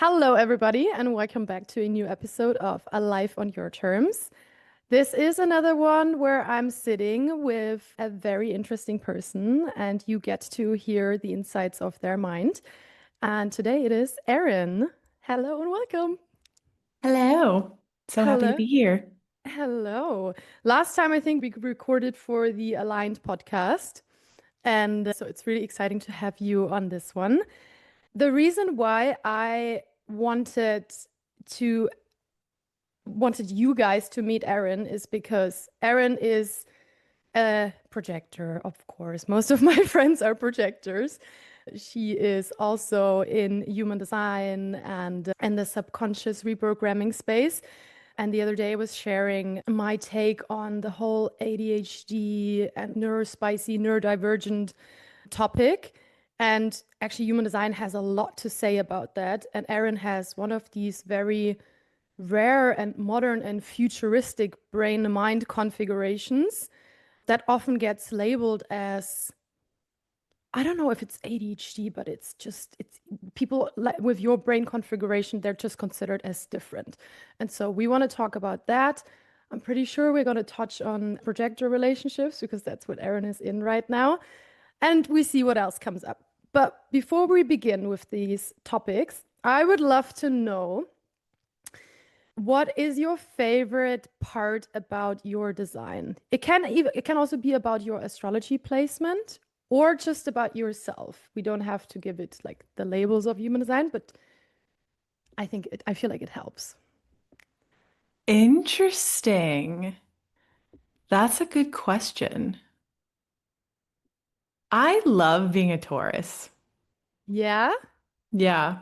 Hello, everybody, and welcome back to a new episode of A Life on Your Terms. This is another one where I'm sitting with a very interesting person, and you get to hear the insights of their mind. And today it is Erin. Hello and welcome. Hello. So happy to Hello. be here. Hello. Last time I think we recorded for the Aligned podcast, and so it's really exciting to have you on this one. The reason why I to wanted you guys to meet Erin is because Erin is a projector, of course. Most of my friends are projectors. She is also in human design and in the subconscious reprogramming space. And the other day I was sharing my take on the whole ADHD and neurospicy, neurodivergent topic. And actually, human design has a lot to say about that. And Erin has one of these very rare and modern and futuristic brain mind configurations that often gets labeled as, I don't know if it's ADHD, but it's people with your brain configuration, they're just considered as different. And so we want to talk about that. I'm pretty sure we're going to touch on projector relationships because that's what Erin is in right now. And we see what else comes up. But before we begin with these topics, I would love to know, what is your favorite part about your design? It can also be about your astrology placement or just about yourself. We don't have to give it like the labels of human design, but I feel like it helps. Interesting. That's a good question. I love being a Taurus. Yeah. Yeah.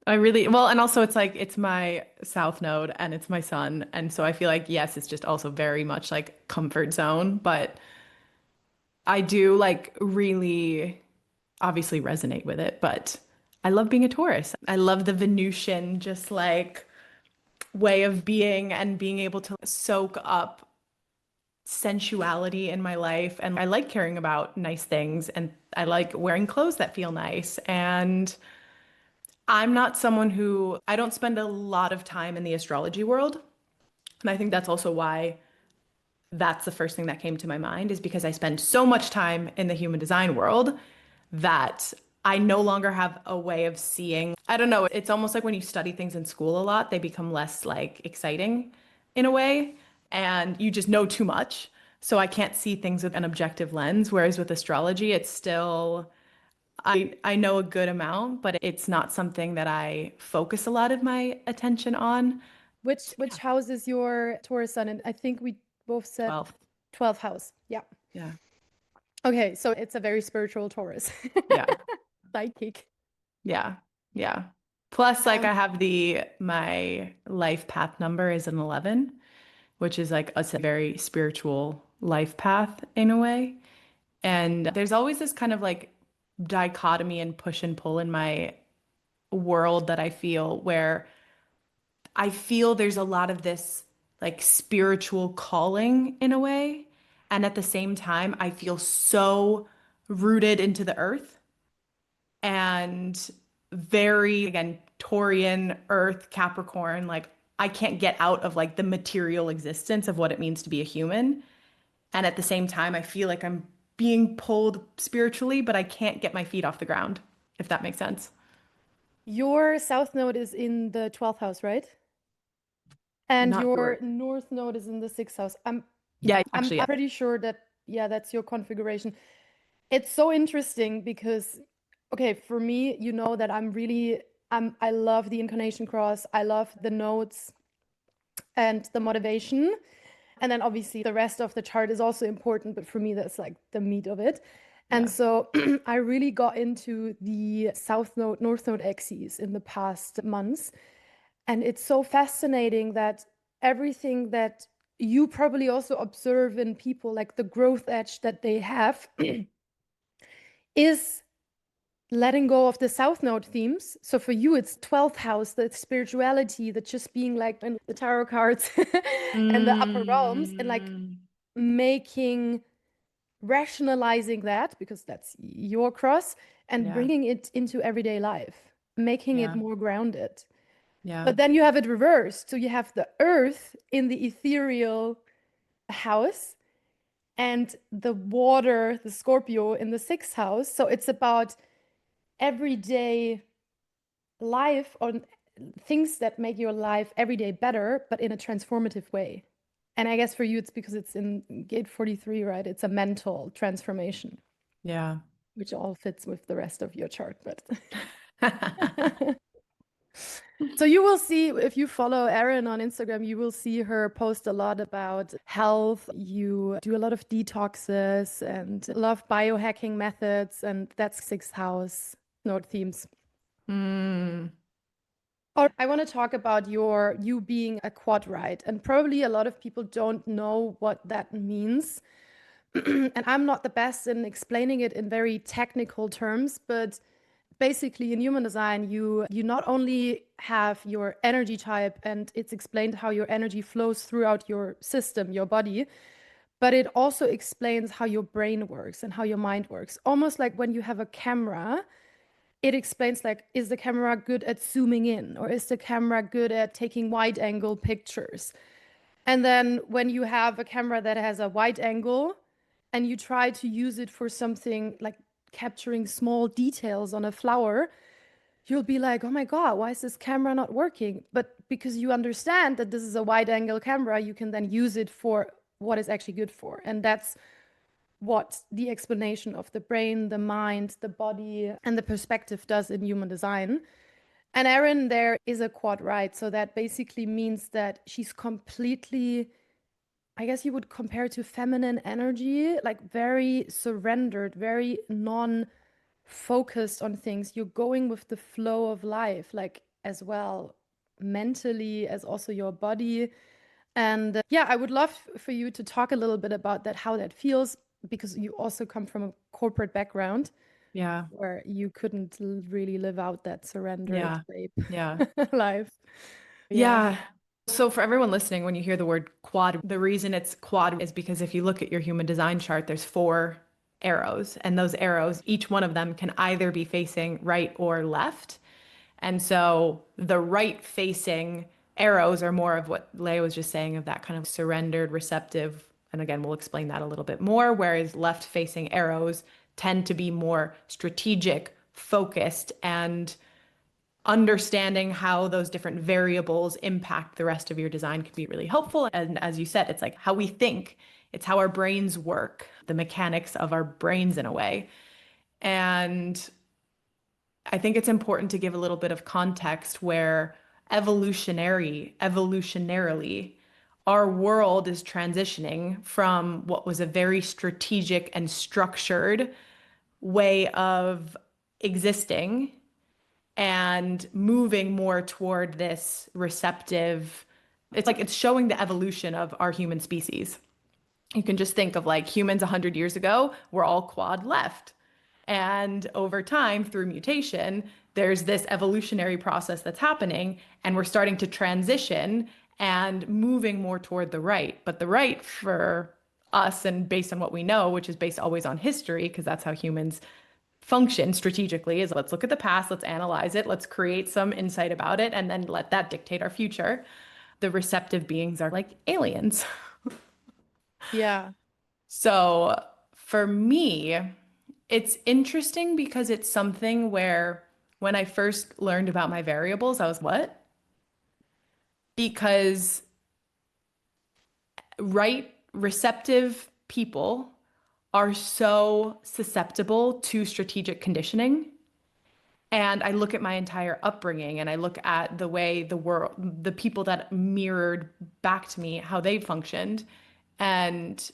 I really, well, and also it's like it's my south node and it's my sun. And so I feel like, yes, it's just also very much like comfort zone, but I do like really obviously resonate with it, but I love being a Taurus. I love the Venusian, just like way of being and being able to soak up sensuality in my life. And I like caring about nice things and I like wearing clothes that feel nice. And I'm not someone who I don't spend a lot of time in the astrology world. And I think that's also why that's the first thing that came to my mind is because I spend so much time in the human design world that I no longer have a way of seeing. I don't know, it's almost like when you study things in school a lot, they become less like exciting in a way, and you just know too much. So I can't see things with an objective lens, whereas with astrology, it's still I know a good amount, but it's not something that I focus a lot of my attention on. Which house is your Taurus sun? And I think we both said 12. 12th house. Yeah. Yeah. Okay, so it's a very spiritual Taurus. Yeah. Psychic. Yeah. Yeah. Plus, like Um, I have my life path number is an 11, which is like a very spiritual life path in a way. And there's always this kind of like dichotomy and push and pull in my world that I feel where I feel there's a lot of this like spiritual calling in a way. And at the same time, I feel so rooted into the earth and very, again, Taurian, Earth, Capricorn. Like, I can't get out of like the material existence of what it means to be a human. And at the same time, I feel like I'm being pulled spiritually, but I can't get my feet off the ground, if that makes sense. your south node is in the 12th house, right? And Not your sure. north node is in the sixth house. Yeah, I'm actually, yeah. pretty sure that, yeah, that's your configuration. It's so interesting because, okay, for me, you know that I love the incarnation cross. I love the notes and the motivation. And then obviously the rest of the chart is also important, but for me, that's like the meat of it. And Yeah. so I really got into the south node, north node axes in the past months. And it's so fascinating that everything that you probably also observe in people, like the growth edge that they have, is letting go of the South Node themes. So for you, it's 12th house, the spirituality, the just being like in the tarot cards and the upper realms, and like Mm, making, rationalizing that, because that's your cross, and yeah. bringing it into everyday life. making it Yeah. more grounded. Yeah. But then you have it reversed. So you have the earth in the ethereal house and the water, the Scorpio, in the sixth house. So it's about everyday life on things that make your life every day better, but in a transformative way. And I guess for you, it's because it's in gate 43, right? It's a mental transformation, Yeah. which all fits with the rest of your chart. But so you will see, if you follow Erin on Instagram, you will see her post a lot about health. You do a lot of detoxes and love biohacking methods, and that's sixth house node themes. Mm, Or I want to talk about you being a quad right, and probably a lot of people don't know what that means. And I'm not the best in explaining it in very technical terms, but basically in human design, you not only have your energy type and it's explained how your energy flows throughout your system, your body, but it also explains how your brain works and how your mind works. Almost like when you have a camera, it explains like, is the camera good at zooming in, or is the camera good at taking wide angle pictures? And then when you have a camera that has a wide angle and you try to use it for something like capturing small details on a flower, you'll be like, oh my God, why is this camera not working? But because you understand that this is a wide angle camera, you can then use it for what it's actually good for. And that's what the explanation of the brain, the mind, the body, and the perspective does in human design. And Erin there is a quad right. So that basically means that she's completely, I guess you would compare to feminine energy, like very surrendered, very non-focused on things. You're going with the flow of life, like as well, mentally as also your body. And yeah, I would love for you to talk a little bit about that, how that feels, because you also come from a corporate background yeah. where you couldn't really live out that surrendered Yeah. babe Yeah. life. Yeah. Yeah. So for everyone listening, when you hear the word quad, the reason it's quad is because if you look at your human design chart, there's four arrows, and those arrows, each one of them can either be facing right or left. And so the right facing arrows are more of what Leia was just saying, of that kind of surrendered, receptive. And again, we'll explain that a little bit more. Whereas left facing arrows tend to be more strategic, focused, and understanding how those different variables impact the rest of your design can be really helpful. And as you said, it's like how we think, it's how our brains work, the mechanics of our brains in a way. And I think it's important to give a little bit of context where evolutionarily, our world is transitioning from what was a very strategic and structured way of existing and moving more toward this receptive. It's like it's showing the evolution of our human species. You can just think of like humans 100 years ago were all quad left. And over time, through mutation, there's this evolutionary process that's happening, and we're starting to transition and moving more toward the right. But the right for us, and based on what we know, which is based always on history, because that's how humans function strategically, is let's look at the past, let's analyze it, let's create some insight about it, and then let that dictate our future. The receptive beings are like aliens. Yeah. So for me, it's interesting because it's something where when I first learned about my variables, I was, what? Because right receptive people are so susceptible to strategic conditioning. And I look at my entire upbringing and I look at the way the world, the people that mirrored back to me, how they functioned. And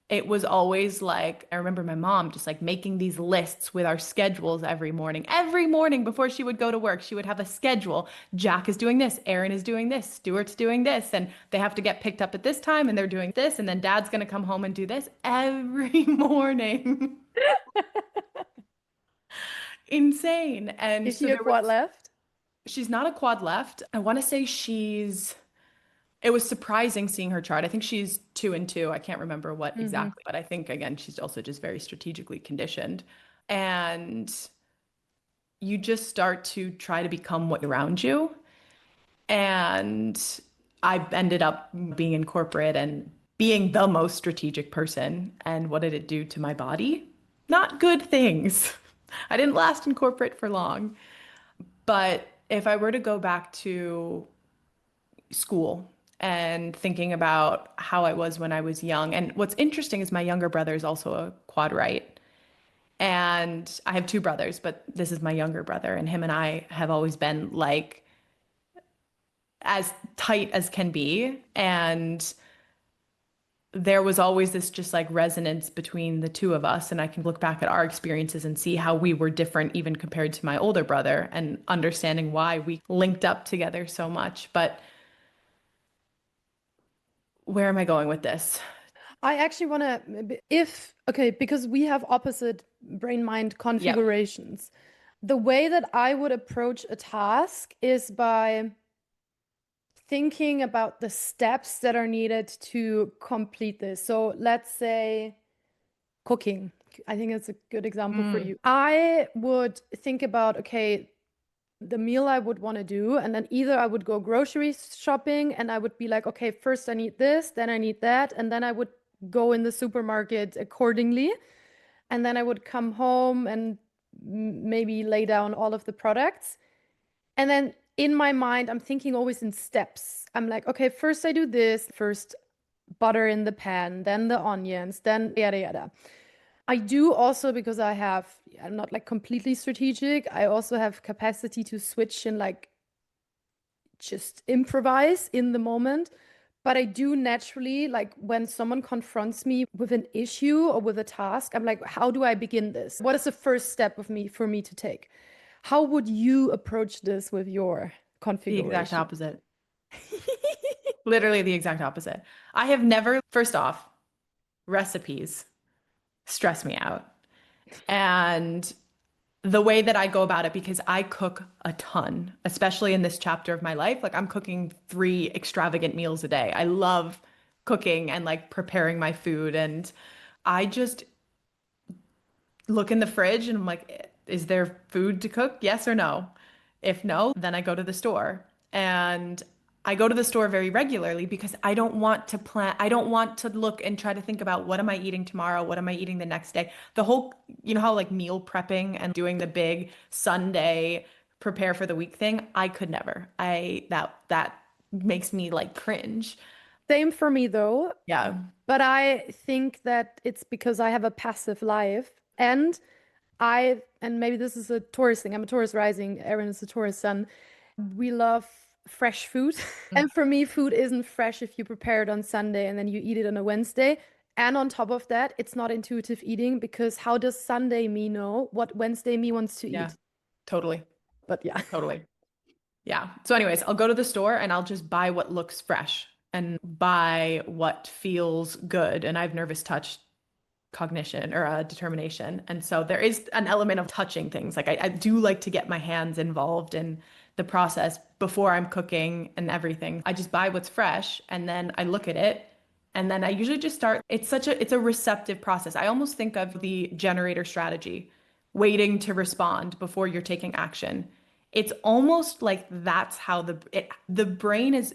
it was always like, I remember my mom just like making these lists with our schedules every morning. Every morning before she would go to work, she would have a schedule. Jack is doing this, Erin is doing this, Stuart's doing this, and they have to get picked up at this time and they're doing this, and then dad's going to come home and do this every morning. Insane. And Is so she a there quad was, left? she's not a quad left. I want to say it was surprising seeing her chart. I think she's 2 and 2. I can't remember what Hmm. exactly, but I think again, she's also just very strategically conditioned. And you just start to try to become what around you. And I ended up being in corporate and being the most strategic person. And what did it do to my body? Not good things. I didn't last in corporate for long. But if I were to go back to school and thinking about how I was when I was young, and what's interesting is my younger brother is also a quad right. And I have two brothers, but this is my younger brother, and him and I have always been like as tight as can be. And there was always this just like resonance between the two of us. And I can look back at our experiences and see how we were different, even compared to my older brother, and understanding why we linked up together so much. But where am I going with this? I actually want to, okay, because we have opposite brain-mind Yep. configurations. The way that I would approach a task is by thinking about the steps that are needed to complete this. So let's say cooking. I think it's a good example for Mm, you. I would think about, okay, the meal I would want to do, and then either I would go grocery shopping and I would be like, okay, first I need this, then I need that, and then I would go in the supermarket accordingly. And then I would come home and maybe lay down all of the products. And then in my mind, I'm thinking always in steps. I'm like, okay, first I do this, first butter in the pan, then the onions, then yada yada. I do also because I'm not like completely strategic. I also have capacity to switch and like just improvise in the moment. But I do naturally, like when someone confronts me with an issue or with a task, I'm like, how do I begin this? What is the first step of me for me to take? How would you approach this with your the exact configuration? opposite. Literally the exact opposite. I have never, first off, recipes stress me out. And the way that I go about it, because I cook a ton, especially in this chapter of my life, like I'm cooking 3 extravagant meals a day. I love cooking and like preparing my food. And I just look in the fridge and I'm like, is there food to cook? Yes or no? If no, then I go to the store. And I go to the store very regularly because I don't want to plan, I don't want to look and try to think about what am I eating tomorrow? What am I eating the next day? The whole, you know how like meal prepping and doing the big Sunday prepare for the week thing, I could never. That makes me like cringe. Same for me though, Yeah. but I think that it's because I have a passive life and maybe this is a Taurus thing. I'm a Taurus rising. Erin is a Taurus sun. We love fresh food. And for me, food isn't fresh if you prepare it on Sunday and then you eat it on a Wednesday. And on top of that, it's not intuitive eating because how does Sunday me know what Wednesday me wants to Yeah. eat? Totally. But yeah. Totally. Yeah. So, anyways, I'll go to the store and I'll just buy what looks fresh and buy what feels good. And I have nervous touch cognition or determination. And so there is an element of touching things. Like I do like to get my hands involved in the process before I'm cooking and everything. I just buy what's fresh and then I look at it. And then I usually just start. It's a receptive process. I almost think of the generator strategy, waiting to respond before you're taking action. It's almost like that's how the brain is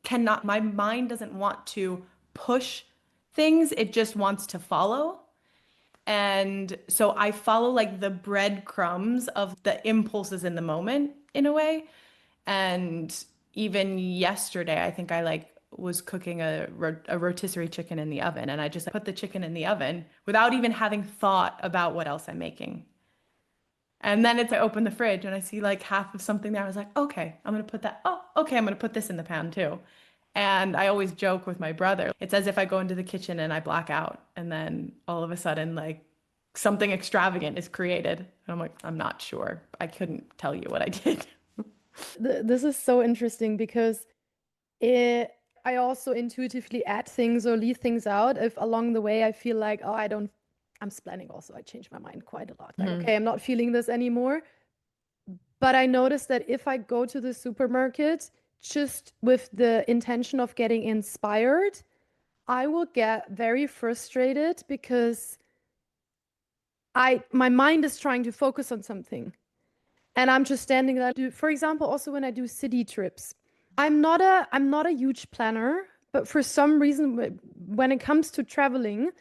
cannot, my mind doesn't want to push things, it just wants to follow. And so I follow like the breadcrumbs of the impulses in the moment in a way. And even yesterday, I think I like was cooking a rotisserie chicken in the oven and I just put the chicken in the oven without even having thought about what else I'm making. And then I open the fridge and I see like half of something there. I was like, okay, I'm gonna put that. Oh, okay, I'm gonna put this in the pan too. And I always joke with my brother. It's as if I go into the kitchen and I black out, and then all of a sudden, like something extravagant is created. And I'm like, I'm not sure. I couldn't tell you what I did. This is so interesting because it, I also intuitively add things or leave things out if along the way I feel like, oh, I'm splitting also. I change my mind quite a lot. Like, Mhm. okay, I'm not feeling this anymore. But I noticed that if I go to the supermarket just with the intention of getting inspired, I will get very frustrated because my mind is trying to focus on something. And I'm just standing there. For example, also when I do city trips, I'm not a huge planner, but for some reason, when it comes to traveling,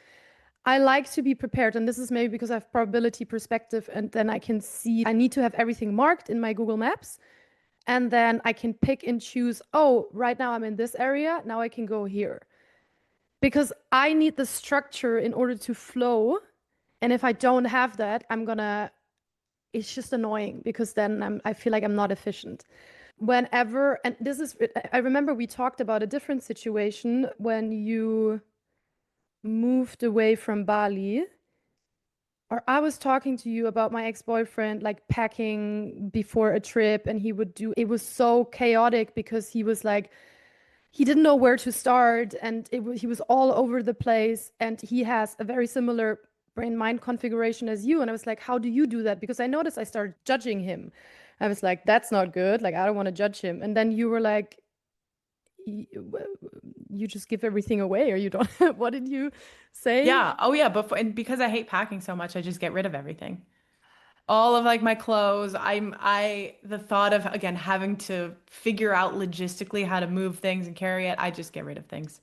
I like to be prepared. And this is maybe because I have probability perspective, and then I can see I need to have everything marked in my Google Maps. And then I can pick and choose, oh, right now I'm in this area. Now I can go here. Because I need the structure in order to flow. And if I don't have that, it's just annoying because then I feel like I'm not efficient. Whenever, and this is, I remember we talked about a different situation when you moved away from Bali, or I was talking to you about my ex-boyfriend, like packing before a trip, and it was so chaotic because he was like, he didn't know where to start, and he was all over the place, and he has a very similar brain mind configuration as you. And I was like, how do you do that? Because I noticed I started judging him. I was like, that's not good. Like, I don't want to judge him. And then you were like, you just give everything away, or you don't. What did you say? Yeah. Oh yeah. And because I hate packing so much, I just get rid of everything. All of like my clothes. The thought of again having to figure out logistically how to move things and carry it, I just get rid of things.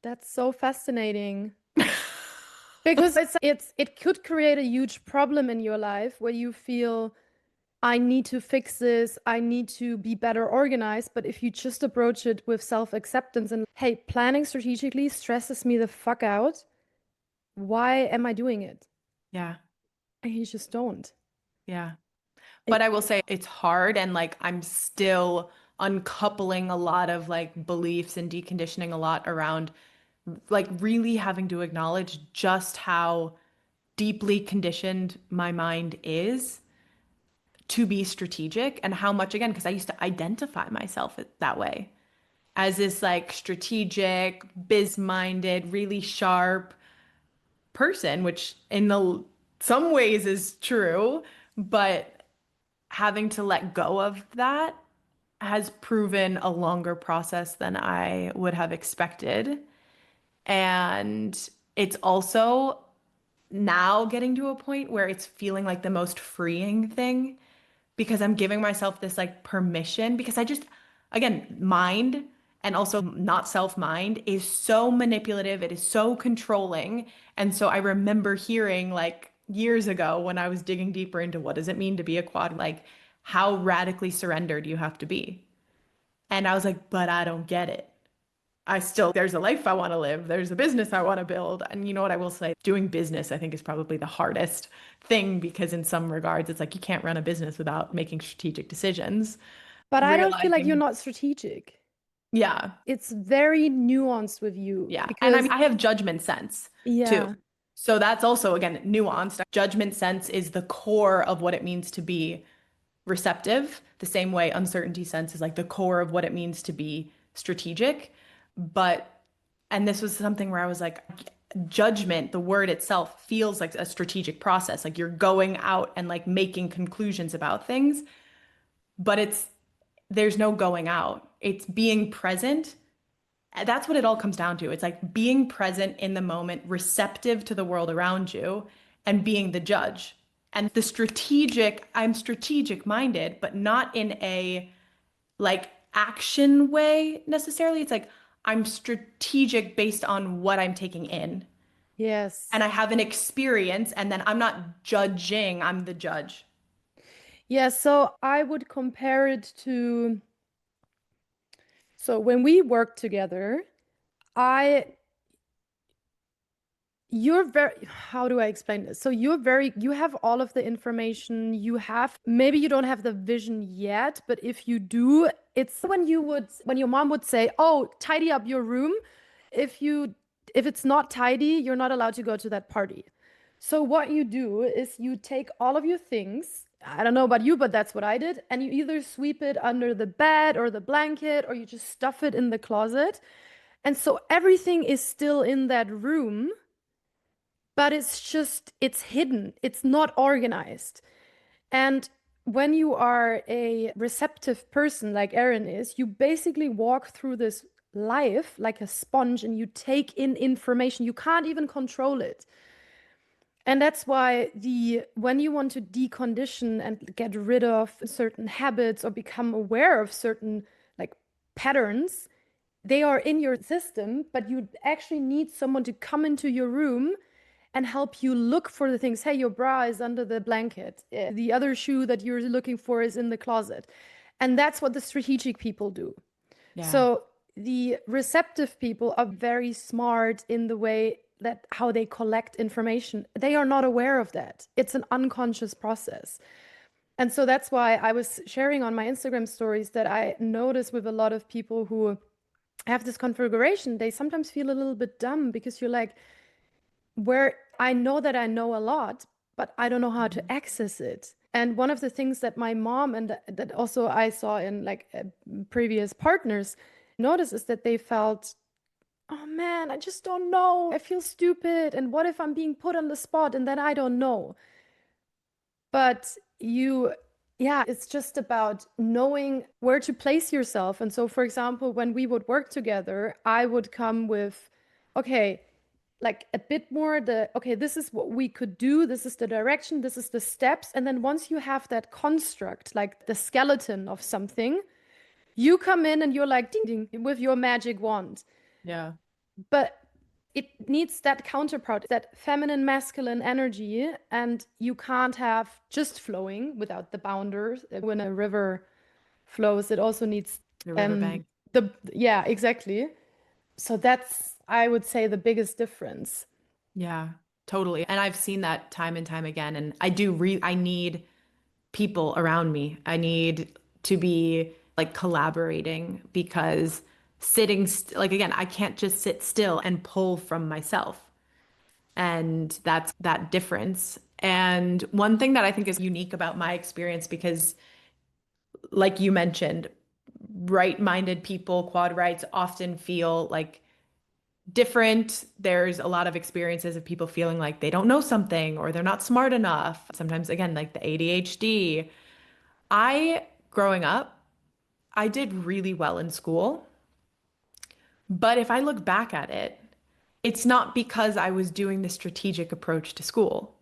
That's so fascinating. Because it could create a huge problem in your life where you feel I need to fix this, I need to be better organized. But if you just approach it with self-acceptance and, hey, planning strategically stresses me the fuck out, why am I doing it? Yeah. And you just don't. Yeah. But It, I will say it's hard and like I'm still uncoupling a lot of like beliefs and deconditioning a lot around like really having to acknowledge just how deeply conditioned my mind is to be strategic and how much, again, because I used to identify myself that way as this like strategic, biz-minded, really sharp person, which in some ways is true, but having to let go of that has proven a longer process than I would have expected. And it's also now getting to a point where it's feeling like the most freeing thing because I'm giving myself this like permission because I just, again, mind and also not self-mind is so manipulative. It is so controlling. And so I remember hearing like years ago when I was digging deeper into what does it mean to be a quad, like how radically surrendered you have to be. And I was like, but I don't get it. There's a life I want to live. There's a business I want to build. And you know what I will say? Doing business, I think, is probably the hardest thing because in some regards, it's like you can't run a business without making strategic decisions. but I don't feel like you're Realizing, not strategic. yeah, It's very nuanced with you yeah. And because, I have judgment sense too. yeah, So that's also, again, nuanced. Judgment sense is the core of what it means to be receptive, the same way uncertainty sense is like the core of what it means to be strategic. But, and this was something where I was like, judgment, the word itself feels like a strategic process. Like you're going out and like making conclusions about things, but there's no going out. It's being present. That's what it all comes down to. It's like being present in the moment, receptive to the world around you, and being the judge. And I'm strategic minded, but not in a like action way necessarily. It's like I'm strategic based on what I'm taking in. And yes. I have an experience, and then I'm not judging, I'm the judge. Yeah, so I would compare it to, so when we work together, I you're very, how do I explain this? So you have all of the information, maybe you don't have the vision yet, but if you do, it's when your mom would say, oh, tidy up your room. If you, if it's not tidy, you're not allowed to go to that party. So what you do is you take all of your things. I don't know about you, but that's what I did. And you either sweep it under the bed or the blanket, or you just stuff it in the closet. And so everything is still in that room, but it's hidden, it's not organized. And when you are a receptive person like Erin is, you basically walk through this life like a sponge and you take in information. You can't even control it. And that's why when you want to decondition and get rid of certain habits or become aware of certain like patterns, they are in your system, but you actually need someone to come into your room and help you look for the things. Hey, your bra is under the blanket. The other shoe that you're looking for is in the closet. And that's what the strategic people do. Yeah. So the receptive people are very smart in the way that how they collect information. They are not aware of that. It's an unconscious process. And so that's why I was sharing on my Instagram stories that I notice with a lot of people who have this configuration, they sometimes feel a little bit dumb because you're like, where I know that I know a lot, but I don't know how to access it. And one of the things that my mom and that also I saw in like previous partners noticed is that they felt, oh man, I just don't know. I feel stupid. And what if I'm being put on the spot and then I don't know? But yeah, it's just about knowing where to place yourself. And so, for example, when we would work together, I would come with, okay, like a bit more okay, this is what we could do, this is the direction, this is the steps. And then once you have that construct, like the skeleton of something, you come in and you're like ding ding with your magic wand. Yeah. But it needs that counterpart, that feminine masculine energy, and you can't have just flowing without the bounders. When a river flows, it also needs The um riverbank. yeah, exactly. So that's, I would say, the biggest difference. Yeah, totally. And I've seen that time and time again. And I need people around me. I need to be like collaborating because like again, I can't just sit still and pull from myself. And that's that difference. And one thing that I think is unique about my experience, because like you mentioned, right-minded people, quad rights often feel like different. There's a lot of experiences of people feeling like they don't know something or they're not smart enough. Sometimes, again, like the ADHD. Growing up, I did really well in school. But if I look back at it, it's not because I was doing the strategic approach to school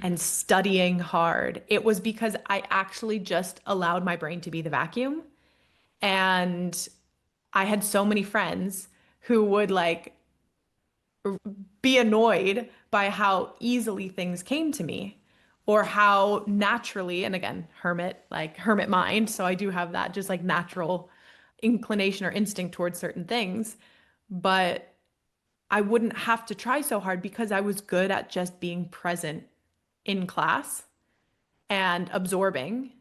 and studying hard. It was because I actually just allowed my brain to be the vacuum. And I had so many friends who would like be annoyed by how easily things came to me or how naturally, and again, hermit mind. So I do have that just like natural inclination or instinct towards certain things. But I wouldn't have to try so hard because I was good at just being present in class and absorbing.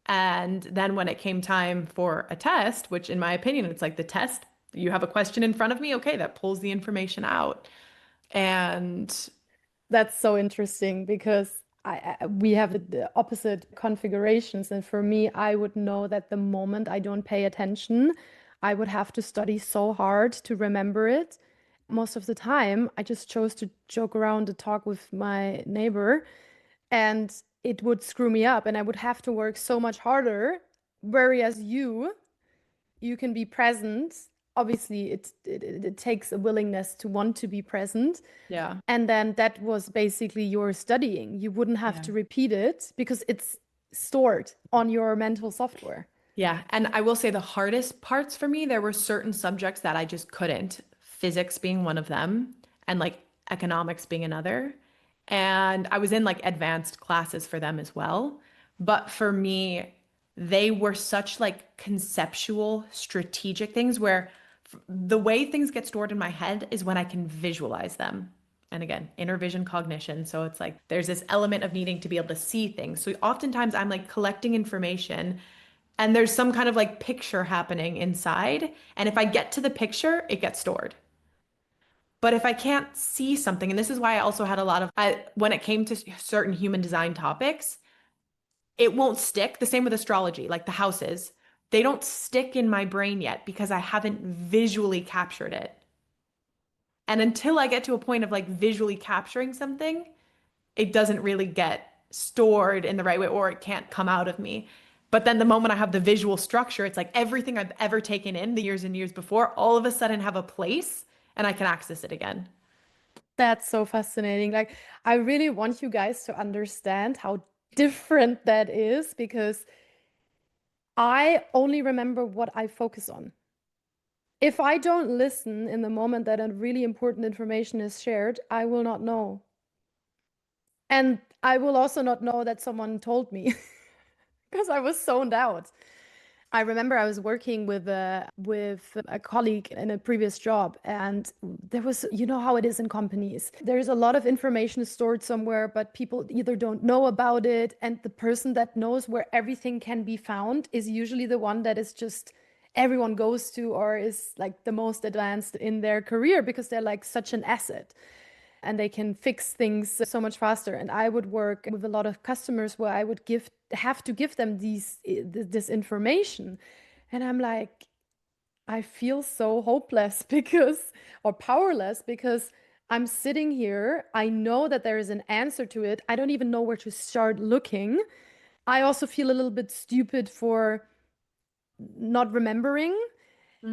And then when it came time for a test, which in my opinion, it's like the test, you have a question in front of me, okay, that pulls the information out. And That's so interesting because we have the opposite configurations. And for me, I would know that the moment I don't pay attention, I would have to study so hard to remember it. Most of the time, I just chose to joke around and talk with my neighbor, and it would screw me up, and I would have to work so much harder. Whereas you can be present. Obviously, it takes a willingness to want to be present. yeah, And then that was basically your studying. You wouldn't have yeah. to repeat it because it's stored on your mental software. Yeah. And I will say the hardest parts for me, there were certain subjects that I just couldn't, physics being one of them, and like economics being another. And I was in like advanced classes for them as well. But for me, they were such like conceptual, strategic things where the way things get stored in my head is when I can visualize them. And again, inner vision cognition. So it's like there's this element of needing to be able to see things. So oftentimes I'm like collecting information and there's some kind of like picture happening inside. And if I get to the picture, it gets stored. But if I can't see something, and this is why I also had a lot of, when it came to certain human design topics, it won't stick. The same with astrology, like the houses. They don't stick in my brain yet because I haven't visually captured it. And until I get to a point of like visually capturing something, it doesn't really get stored in the right way or it can't come out of me. But then the moment I have the visual structure, it's like everything I've ever taken in the years and years before, all of a sudden have a place and I can access it again. That's so fascinating. Like, I really want you guys to understand how different that is because I only remember what I focus on. If I don't listen in the moment that a really important information is shared, I will not know. And I will also not know that someone told me because I was zoned out. I remember I was working with a colleague in a previous job, and there was, you know how it is in companies. There's a lot of information stored somewhere, but people either don't know about it, and the person that knows where everything can be found is usually the one that is just everyone goes to or is like the most advanced in their career because they're like such an asset and they can fix things so much faster. And I would work with a lot of customers where I would have to give them this information. And I'm like, I feel so hopeless because, or powerless because I'm sitting here. I know that there is an answer to it. I don't even know where to start looking. I also feel a little bit stupid for not remembering.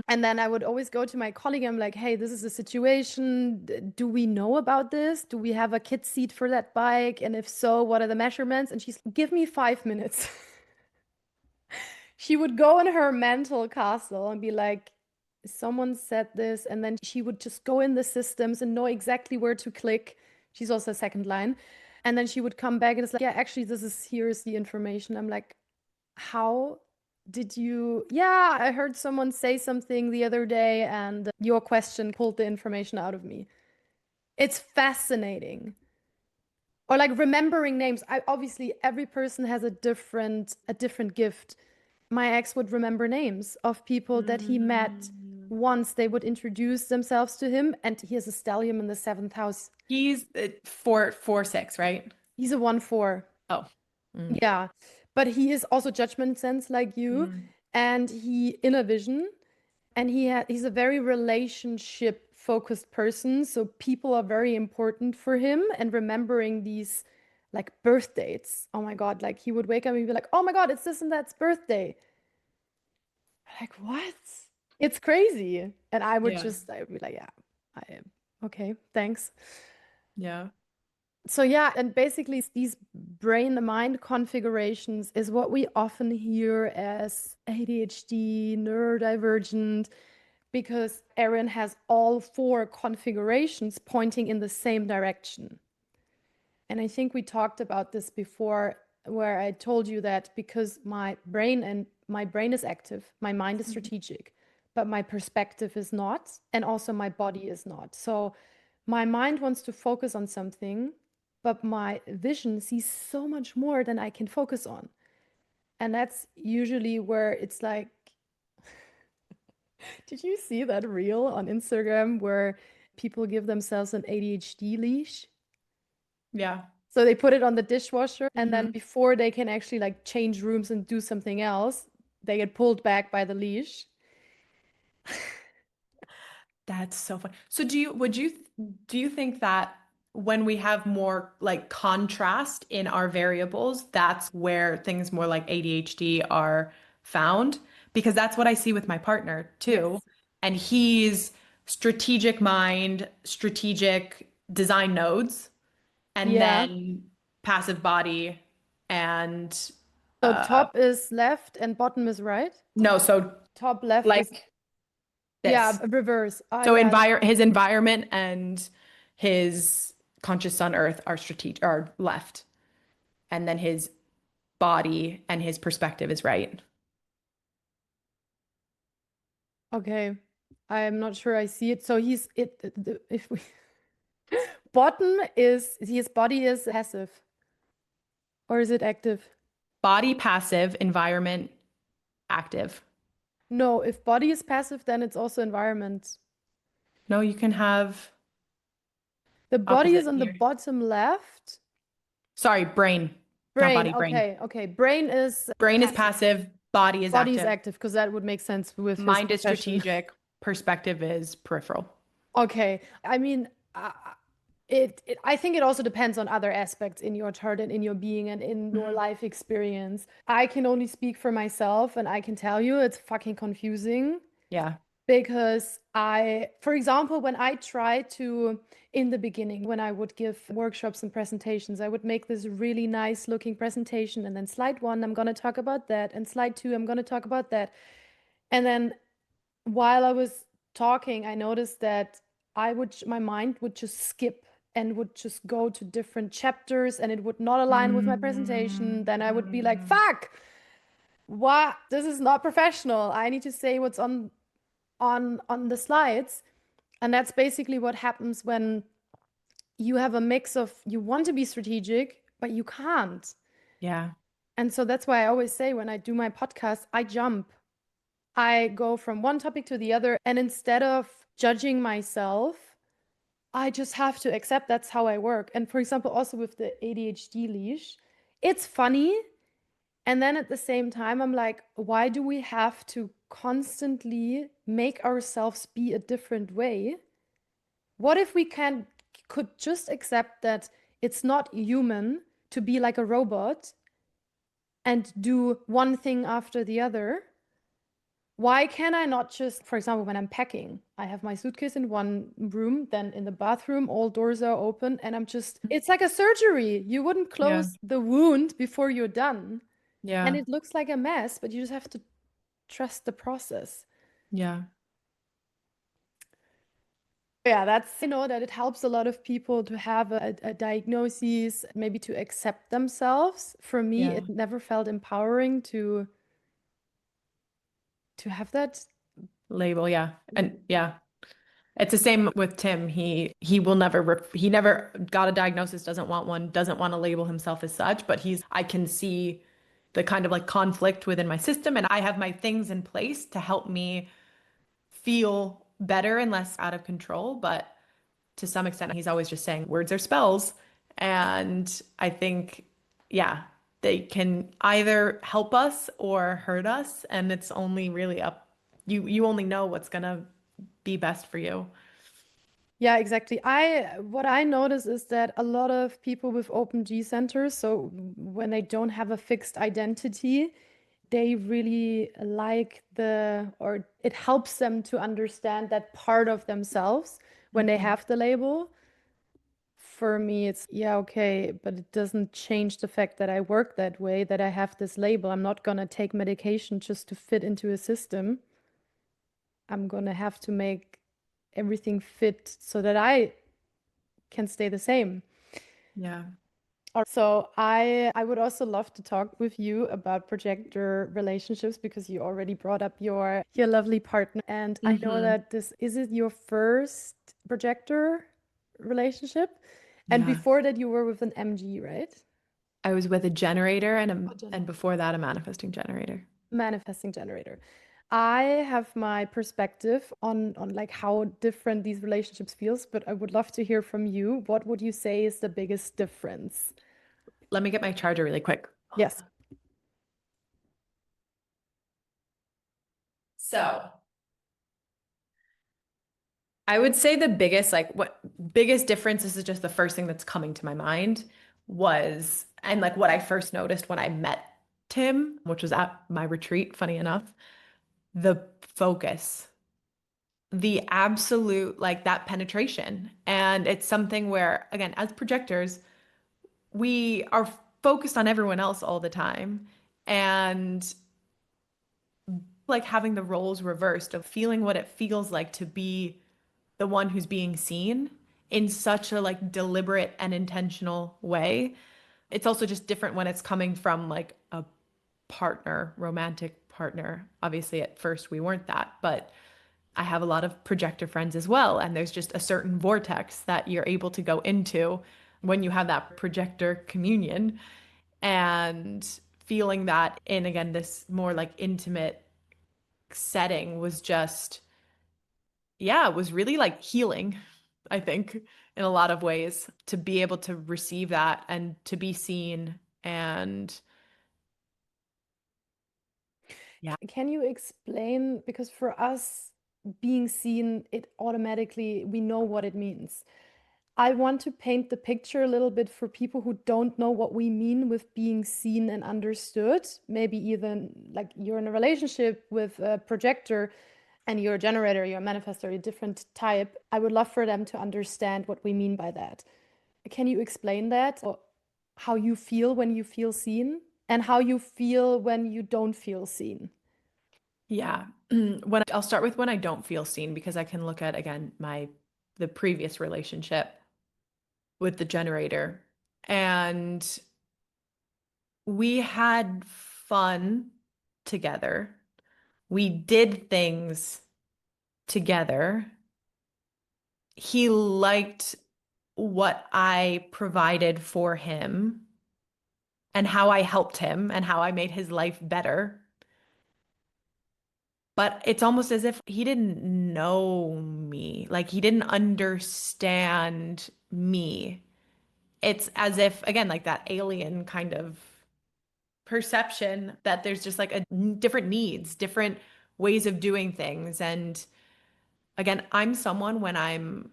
And then I would always go to my colleague. I'm like, hey, this is a situation. Do we know about this? Do we have a kit seat for that bike? And if so, what are the measurements? And she's, give me 5 minutes. She would go in her mental castle and be like, someone said this. And then she would just go in the systems and know exactly where to click. She's also a second line. And then she would come back and it's like, yeah, actually, here's the information. I'm like, how did you? Yeah, I heard someone say something the other day, and your question pulled the information out of me. It's fascinating. Or like remembering names. I obviously every person has a different gift. My ex would remember names of people that he met Mm. once. They would introduce themselves to him, and he has a stellium in the seventh house. He's 4 4 6, right? He's a 1-4. Oh. Mm. Yeah, but he is also judgment sense like you, Mm. and he inner vision, and he's a very relationship focused person. So people are very important for him, and remembering these like birth dates. Oh my God, like he would wake up and he'd be like, "Oh my God, it's this and that's birthday." Like what? It's crazy. And Yeah. I would be like, "Yeah, I am okay, thanks." Yeah. So yeah, and basically these brain-mind configurations is what we often hear as ADHD, neurodivergent, because Erin has all four configurations pointing in the same direction. And I think we talked about this before, where I told you that because my brain is active, my mind is Mhm. strategic, but my perspective is not, and also my body is not. So my mind wants to focus on something, but my vision sees so much more than I can focus on. And that's usually where it's like, did you see that reel on Instagram where people give themselves an ADHD leash? Yeah. So they put it on the dishwasher, and then Hmm. before they can actually like change rooms and do something else, they get pulled back by the leash. That's so fun. So do you think that when we have more like contrast in our variables, that's where things more like ADHD are found? Because that's what I see with my partner too. Yes. And he's strategic mind, strategic design nodes, and Yeah. then passive body and So uh top is left and bottom is right. no, so Top left is, like yeah, this. reverse. Ah, So yeah. his environment and his conscious sun earth are strategic are left. And then his body and his perspective is right. Okay. I'm not sure I see it. So if we, bottom is, his body is passive or is it active? Body passive, environment active. No, if body is passive, then it's also environment. No, you can have The body is opposite on the here. bottom left. Sorry, brain, not Brain, body, brain. okay, okay. Brain is Brain is passive. passive, body is Body is active. active because that would make sense with his Mind is profession. strategic, perspective is peripheral. Okay. I mean, I think it also depends on other aspects in your chart and in your being and in your Mhm. life experience. I can only speak for myself and I can tell you it's fucking confusing. Yeah. Because for example, when I try to, in the beginning, when I would give workshops and presentations, I would make this really nice looking presentation. And then slide one, I'm going to talk about that. And slide two, I'm going to talk about that. And then while I was talking, I noticed that my mind would just skip and would just go to different chapters and it would not align with my presentation. Then I would be like, Mm. fuck, what? This is not professional. I need to say what's on the slides. And that's basically what happens when you have a mix of you want to be strategic, but you can't. Yeah. And so that's why I always say when I do my podcast, I jump. I go from one topic to the other. And instead of judging myself, I just have to accept that's how I work. And for example, also with the ADHD leash, it's funny. And then at the same time, I'm like, why do we have to constantly make ourselves be a different way? What if we could just accept that it's not human to be like a robot and do one thing after the other? Why can I not just, for example, when I'm packing, I have my suitcase in one room, then in the bathroom, all doors are open, and it's like a surgery. You wouldn't Yeah. close the wound before you're done. And Yeah. it looks like a mess, but you just have to trust the process. Yeah. Yeah, I know that it helps a lot of people to have a diagnosis, maybe to accept themselves. For me, Yeah. it never felt empowering to have that. Label, yeah. And yeah. It's the same with Tim. He will never he never got a diagnosis, doesn't want one, doesn't want to label himself as such, but he's I can see the kind of like conflict within my system and I have my things in place to help me feel better and less out of control, but to some extent he's always just saying words are spells and I think yeah, they can either help us or hurt us and it's only really up you only know what's going to be best for you. Yeah, exactly. What I notice is that a lot of people with open G centers, so when they don't have a fixed identity, they really like or it helps them to understand that part of themselves when they Mhm. have the label. For me, it's yeah, okay, but it doesn't change the fact that I work that way, that I have this label. I'm not gonna take medication just to fit into a system. I'm gonna have to make everything fit so that I can stay the same. Yeah. So I would also love to talk with you about projector relationships because you already brought up your lovely partner. And I know Hmm. that this is it your first projector relationship? And Yeah. before that you were with an MG, right? I was with a generator A and generator. before that a manifesting generator. Manifesting generator. I have my perspective on like how different these relationships feels, but I would love to hear from you. What would you say is the biggest difference? Let me get my charger really quick. Yes. So, I would say the biggest what biggest difference, this is just the first thing that's coming to my mind was and like what I first noticed when I met Tim, which was at my retreat, funny enough, the focus, the absolute like that penetration. And it's something where again, as projectors, we are focused on everyone else all the time and like having the roles reversed of feeling what it feels like to be the one who's being seen in such a like deliberate and intentional way. It's also just different when it's coming from like a partner, romantic partner. Obviously at first we weren't that, but I have a lot of projector friends as well and there's just a certain vortex that you're able to go into when you have that projector communion and feeling that in again this more like intimate setting was just yeah, it was really like healing, I think, in a lot of ways to be able to receive that and to be seen and yeah. Can you explain? Because for us, being seen, it automatically, we know what it means. I want to paint the picture a little bit for people who don't know what we mean with being seen and understood. Maybe even like you're in a relationship with a projector. and you're a generator, you're a manifestor, a different type, I would love for them to understand what we mean by that. Can you explain that? Or how you feel when you feel seen and how you feel when you don't feel seen? Yeah. I'll start with when I don't feel seen because I can look at again the previous relationship with the generator. And we had fun together. We did things together. He liked what I provided for him and how I helped him and how I made his life better. But it's almost as if he didn't know me, like he didn't understand me. It's as if, again, like that alien kind of perception that there's just like a different needs, different ways of doing things. And again, I'm someone when I'm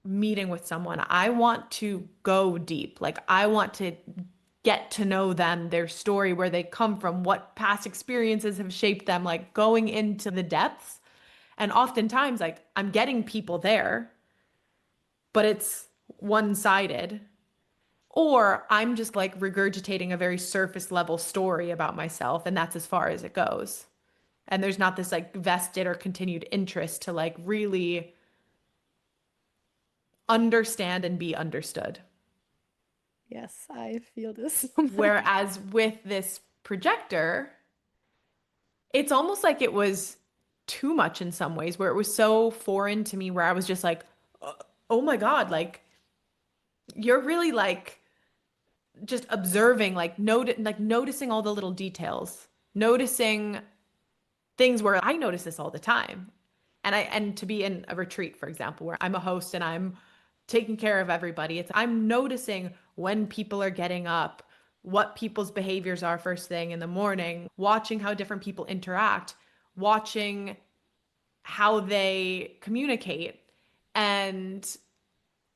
meeting with someone, I want to go deep. Like I want to get to know them, their story, where they come from, what past experiences have shaped them, like going into the depths. And oftentimes, like I'm getting people there, but it's one-sided. Or I'm just like regurgitating a very surface level story about myself, and that's as far as it goes. And there's not this like vested or continued interest to like really understand and be understood. Yes, I feel this. Whereas with this projector, it's almost like it was too much in some ways, where it was so foreign to me, where I was just like, oh my God, like you're really like just observing, like noticing all the little details, noticing things where I notice this all the time. And to be in a retreat, for example, where I'm a host and I'm taking care of everybody, I'm noticing when people are getting up, what people's behaviors are first thing in the morning, watching how different people interact, watching how they communicate, and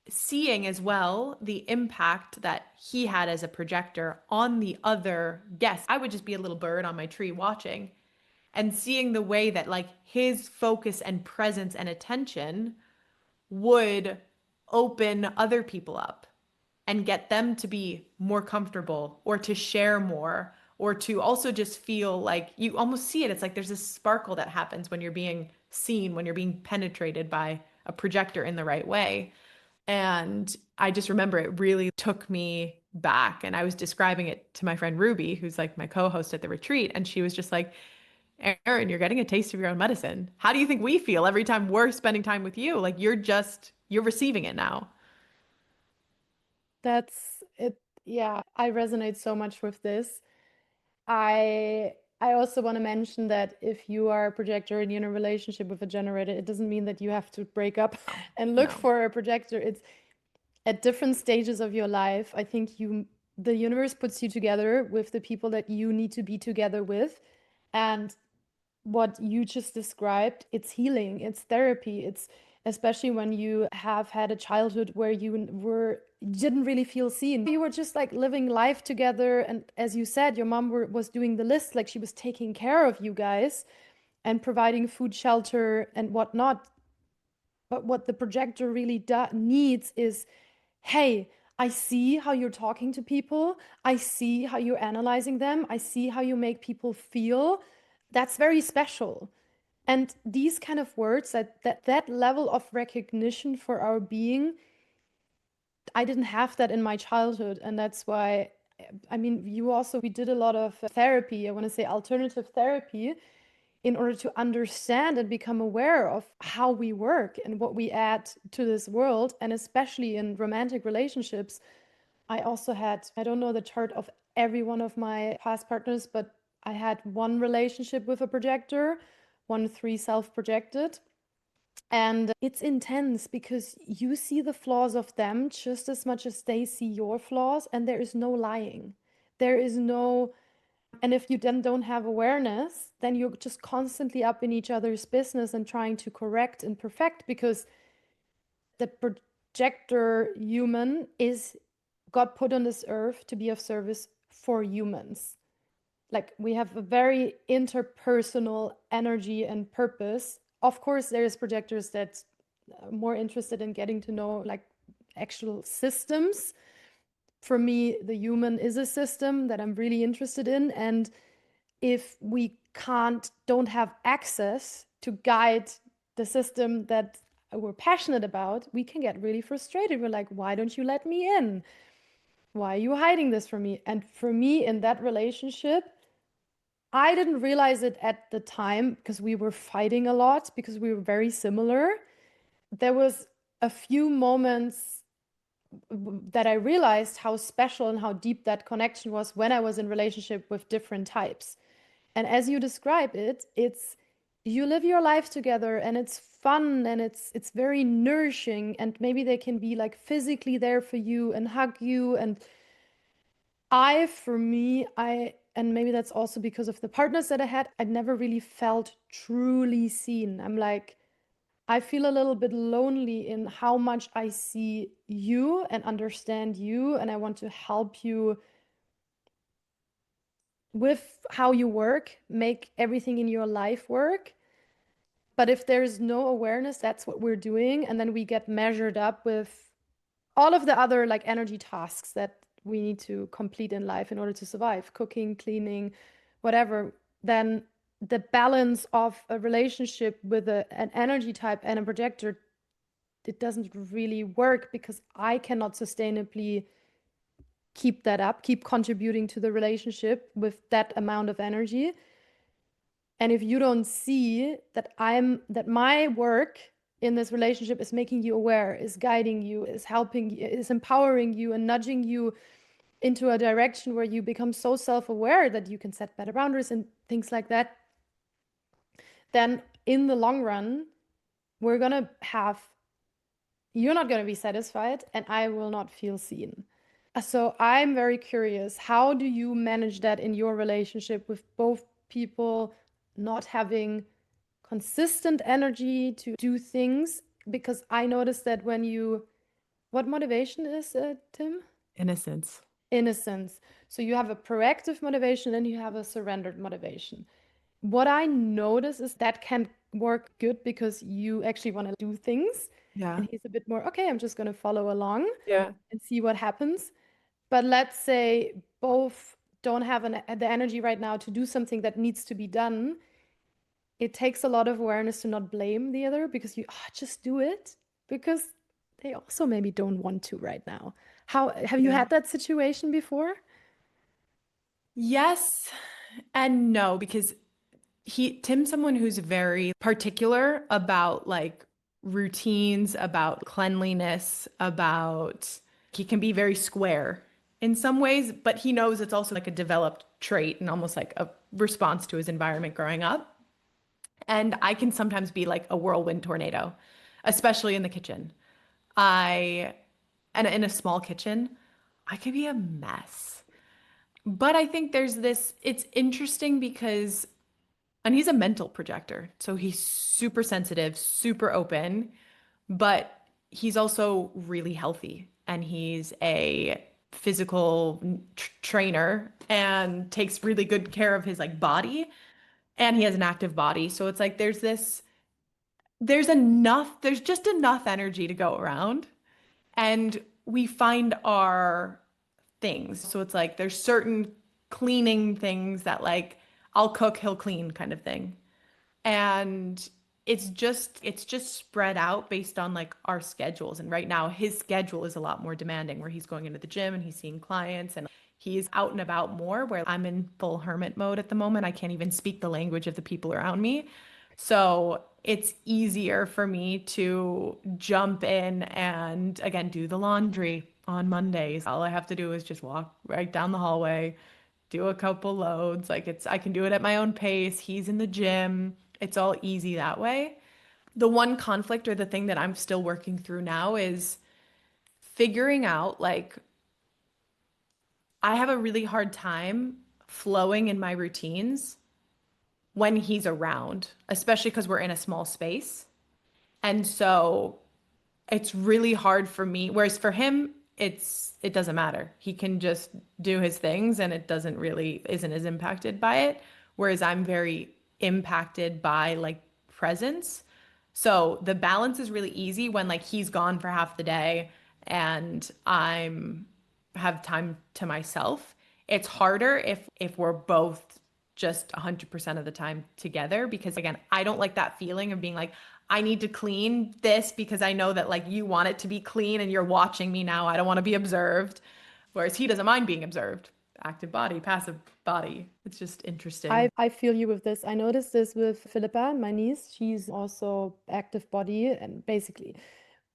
seeing as well the impact that he had as a projector on the other guests. I would just be a little bird on my tree watching and seeing the way that like his focus and presence and attention would open other people up and get them to be more comfortable or to share more or to also just feel like you almost see it. It's like there's this sparkle that happens when you're being seen, when you're being penetrated by a projector in the right way. And I just remember it really took me back. And I was describing it to my friend Ruby, who's like my co-host at the retreat. And she was just like, Erin, you're getting a taste of your own medicine. How do you think we feel every time we're spending time with you? Like you're receiving it now. That's it. Yeah, I resonate so much with this. I also want to mention that if you are a projector and you're in a relationship with a generator, it doesn't mean that you have to break up and look No. for a projector. It's at different stages of your life. I think the universe puts you together with the people that you need to be together with. And what you just described, it's healing, it's therapy, it's especially when you have had a childhood where you didn't really feel seen. You were just like living life together, and as you said, your mom was doing the list, like she was taking care of you guys and providing food, shelter, and whatnot. But what the projector really needs is, hey, I see how you're talking to people. I see how you're analyzing them. I see how you make people feel. That's very special. And these kind of words, that level of recognition for our being, I didn't have that in my childhood. And that's why, I mean, we did a lot of therapy. I want to say alternative therapy in order to understand and become aware of how we work and what we add to this world. And especially in romantic relationships, I also had, I don't know the chart of every one of my past partners, but I had one relationship with a projector, one three self-projected. And it's intense because you see the flaws of them just as much as they see your flaws, and there is no lying. There is no, and if you then don't have awareness, then you're just constantly up in each other's business and trying to correct and perfect because the projector human is got put on this earth to be of service for humans. Like we have a very interpersonal energy and purpose Of course, there's projectors that are more interested in getting to know like actual systems. For me, the human is a system that I'm really interested in. And if we don't have access to guide the system that we're passionate about, we can get really frustrated. We're like, why don't you let me in? Why are you hiding this from me? And for me, in that relationship, I didn't realize it at the time because we were fighting a lot because we were very similar. There was a few moments that I realized how special and how deep that connection was when I was in relationship with different types. And as you describe it, it's you live your life together and it's fun and it's very nourishing, and maybe they can be like physically there for you and hug you. And for me, and maybe that's also because of the partners that I had, I never really felt truly seen. I'm like, I feel a little bit lonely in how much I see you and understand you, and I want to help you with how you work, make everything in your life work. But if there's no awareness, that's what we're doing, and then we get measured up with all of the other like energy tasks that we need to complete in life in order to survive, cooking, cleaning, whatever, then the balance of a relationship with an energy type and a projector, it doesn't really work because I cannot sustainably keep that up, keep contributing to the relationship with that amount of energy. And if you don't see that my work in this relationship is making you aware, is guiding you, is helping you, is empowering you and nudging you into a direction where you become so self-aware that you can set better boundaries and things like that, then in the long run, you're not going to be satisfied and I will not feel seen. So I'm very curious, how do you manage that in your relationship with both people not having consistent energy to do things? Because I noticed that what motivation is it, Tim? Innocence. Innocence. So you have a proactive motivation and you have a surrendered motivation. What I notice is that can work good because you actually want to do things. Yeah. And he's a bit more, okay, I'm just going to follow along Yeah. and see what happens. But let's say both don't have the energy right now to do something that needs to be done. It takes a lot of awareness to not blame the other because just do it because they also maybe don't want to right now. How have you Yeah. had that situation before? Yes and no, because Tim's someone who's very particular about like routines, about cleanliness, about he can be very square in some ways, but he knows it's also like a developed trait and almost like a response to his environment growing up. And I can sometimes be like a whirlwind tornado, especially in the kitchen. I, and in a small kitchen, I could be a mess. But I think it's interesting because and he's a mental projector. So he's super sensitive, super open, but he's also really healthy. And he's a physical trainer and takes really good care of his like body. And he has an active body. So it's like there's just enough energy to go around. And we find our things. So it's like there's certain cleaning things that like I'll cook, he'll clean kind of thing. And it's just spread out based on like our schedules. And right now his schedule is a lot more demanding where he's going into the gym and he's seeing clients and he's out and about more where I'm in full hermit mode at the moment. I can't even speak the language of the people around me. So it's easier for me to jump in and again do the laundry on Mondays. All I have to do is just walk right down the hallway, do a couple loads. I can do it at my own pace. He's in the gym. It's all easy that way. The one conflict or the thing that I'm still working through now is figuring out like I have a really hard time flowing in my routines when he's around, especially because we're in a small space. And so it's really hard for me. Whereas for him, it doesn't matter. He can just do his things and it doesn't really isn't as impacted by it. Whereas I'm very impacted by like presence. So the balance is really easy when like he's gone for half the day and I'm have time to myself. It's harder if we're both just 100% of the time together because again, I don't like that feeling of being like I need to clean this because I know that like you want it to be clean and you're watching me now. I don't want to be observed. Whereas he doesn't mind being observed. Active body, passive body. It's just interesting. I feel you with this. I noticed this with Philippa, my niece. She's also active body. And basically,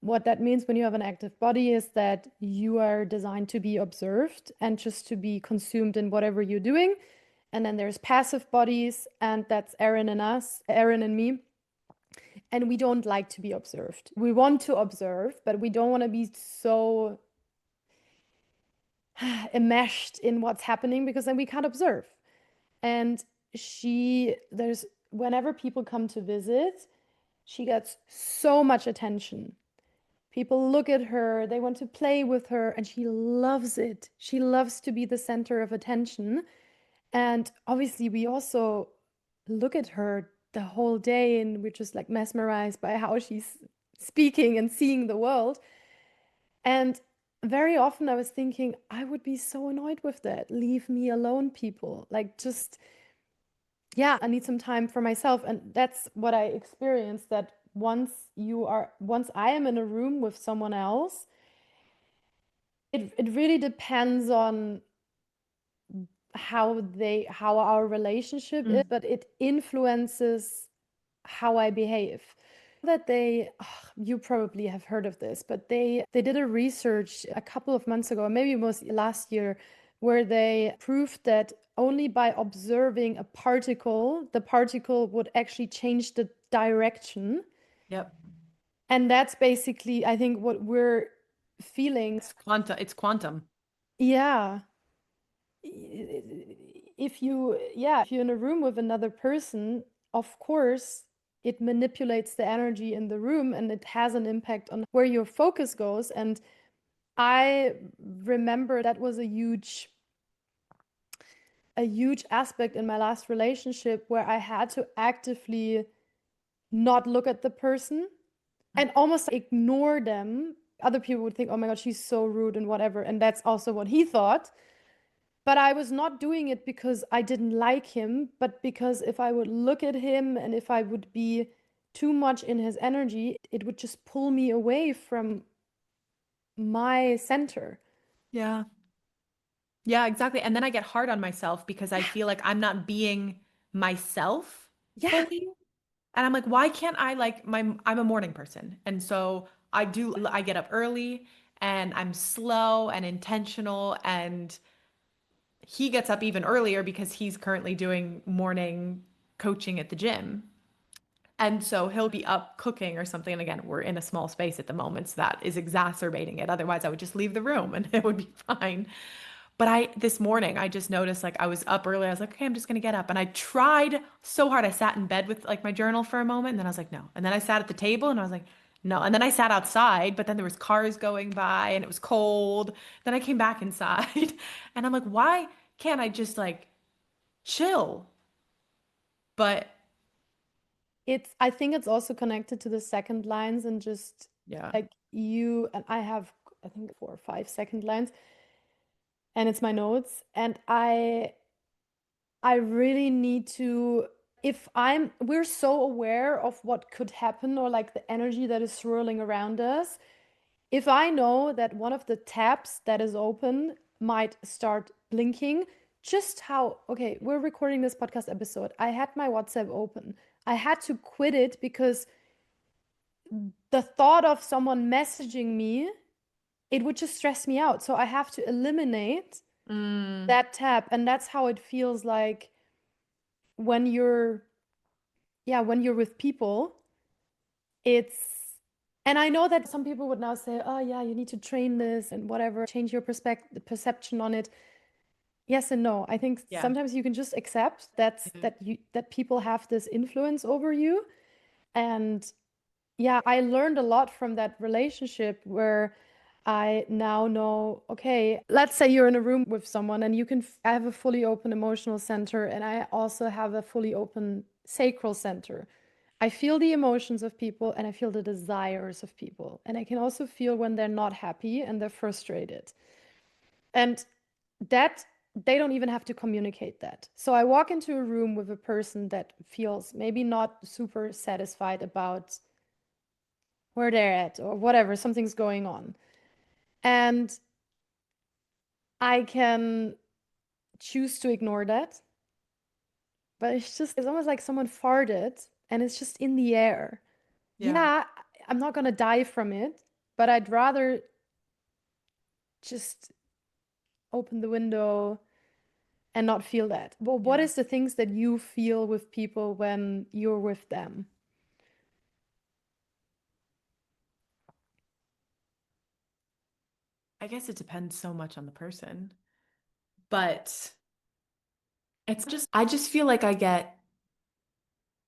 what that means when you have an active body is that you are designed to be observed and just to be consumed in whatever you're doing. And then there's passive bodies, and that's Erin and us, Erin and me. And we don't like to be observed. We want to observe, but we don't want to be so enmeshed in what's happening because then we can't observe. And there's, whenever people come to visit, she gets so much attention. People look at her, they want to play with her, and she loves it. She loves to be the center of attention. And obviously, we also look at her the whole day and we're just like mesmerized by how she's speaking and seeing the world. And very often I was thinking, I would be so annoyed with that. Leave me alone, people. Like, just, yeah, I need some time for myself. And that's what I experienced, that once I am in a room with someone else, it really depends on how our relationship is, Mm. but it influences how I behave. That you probably have heard of this, but they did a research a couple of months ago, maybe it was last year, where they proved that only by observing a particle, the particle would actually change the direction. Yep. And that's basically, I think, what we're feeling. It's quantum. It's quantum. Yeah. If you're in a room with another person, of course, it manipulates the energy in the room and it has an impact on where your focus goes. And I remember that was a huge aspect in my last relationship where I had to actively not look at the person and almost ignore them. Other people would think, oh my God, she's so rude and whatever. And that's also what he thought. But I was not doing it because I didn't like him, but because if I would look at him and if I would be too much in his energy, it would just pull me away from my center. Yeah. Yeah, exactly. And then I get hard on myself because I Yeah, feel like I'm not being myself yeah. fully. And I'm like, why can't I like I'm a morning person. And so I get up early and I'm slow and intentional and he gets up even earlier because he's currently doing morning coaching at the gym. And so he'll be up cooking or something. And again, we're in a small space at the moment, so that is exacerbating it. Otherwise, I would just leave the room and it would be fine. But this morning, I just noticed like I was up early. I was like, okay, I'm just gonna get up. And I tried so hard. I sat in bed with like my journal for a moment, and then I was like, no. And then I sat at the table and I was like, no. And then I sat outside, but then there was cars going by and it was cold. Then I came back inside and I'm like, why can't I just like chill? But I think it's also connected to the second lines and just yeah. like you and I have, I think 4 or 5 second lines, and it's my notes. And I really need to, we're so aware of what could happen or like the energy that is swirling around us. If I know that one of the tabs that is open might start blinking, okay, we're recording this podcast episode. I had my WhatsApp open. I had to quit it because the thought of someone messaging me, it would just stress me out. So I have to eliminate Mm, that tab. And that's how it feels like when you're, yeah, when you're with people. It's, and I know that some people would now say, oh, yeah, you need to train this and whatever, change your perception on it. Yes and no. I think yeah. sometimes you can just accept that people have this influence over you. And yeah, I learned a lot from that relationship where I now know, okay, let's say you're in a room with someone and I have a fully open emotional center and I also have a fully open sacral center. I feel the emotions of people and I feel the desires of people. And I can also feel when they're not happy and they're frustrated. And that they don't even have to communicate that. So I walk into a room with a person that feels maybe not super satisfied about where they're at or whatever, something's going on. And I can choose to ignore that, but it's almost like someone farted and it's just in the air. Yeah. Yeah, I'm not gonna die from it, but I'd rather just open the window and not feel that. Well, what Yeah. is the things that you feel with people when you're with them? I guess it depends so much on the person, but I just feel like I get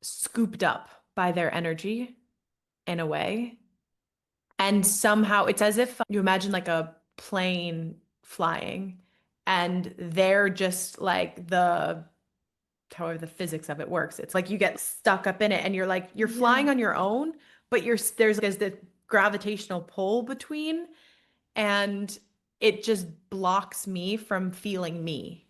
scooped up by their energy in a way. And somehow it's as if you imagine like a plane flying and they're just like however the physics of it works. It's like you get stuck up in it and you're Yeah. flying on your own, but there's the gravitational pull between and it just blocks me from feeling me.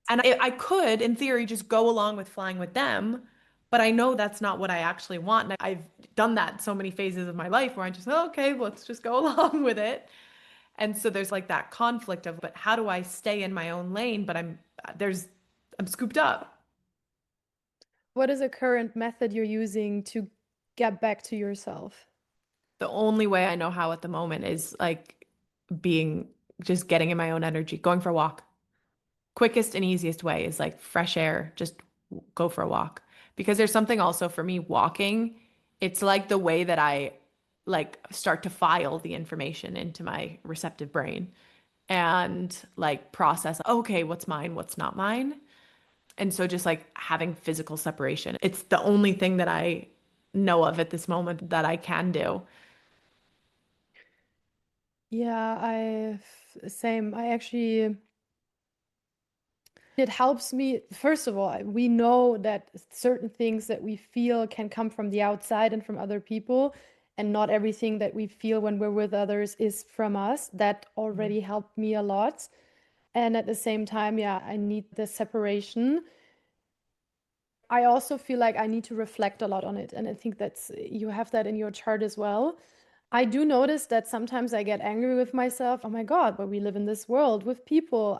And I could, in theory, just go along with flying with them, but I know that's not what I actually want. And I've done that so many phases of my life where I just, oh, okay, let's just go along with it. And so there's like that conflict of, but how do I stay in my own lane? But I'm scooped up. What is a current method you're using to get back to yourself? The only way I know how at the moment is like being just getting in my own energy, going for a walk. Quickest and easiest way is like fresh air, just go for a walk. Because there's something also for me walking, it's like the way that I like start to file the information into my receptive brain and like process, okay, what's mine, what's not mine. And so just like having physical separation, it's the only thing that I know of at this moment that I can do. Yeah, same. I actually, it helps me. First of all, we know that certain things that we feel can come from the outside and from other people, and not everything that we feel when we're with others is from us. That Mhm. already helped me a lot. And at the same time, yeah, I need the separation. I also feel like I need to reflect a lot on it. And I think that's you have that in your chart as well. I do notice that sometimes I get angry with myself. Oh my God, but we live in this world with people.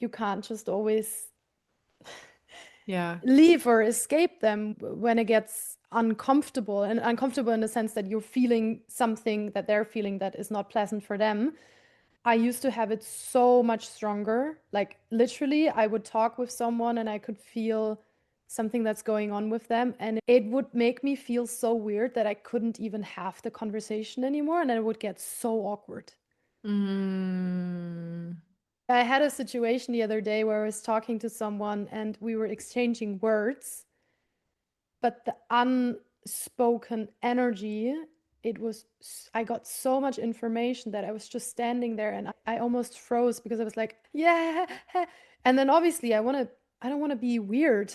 You can't just always Yeah. leave or escape them when it gets uncomfortable, and uncomfortable in the sense that you're feeling something that they're feeling that is not pleasant for them. I used to have it so much stronger. Like literally, I would talk with someone and I could feel something that's going on with them, and it would make me feel so weird that I couldn't even have the conversation anymore, and then it would get so awkward. Mm, I had a situation the other day where I was talking to someone and we were exchanging words, but the unspoken energy, I got so much information that I was just standing there and I almost froze because I was like, yeah. And then obviously I don't want to be weird,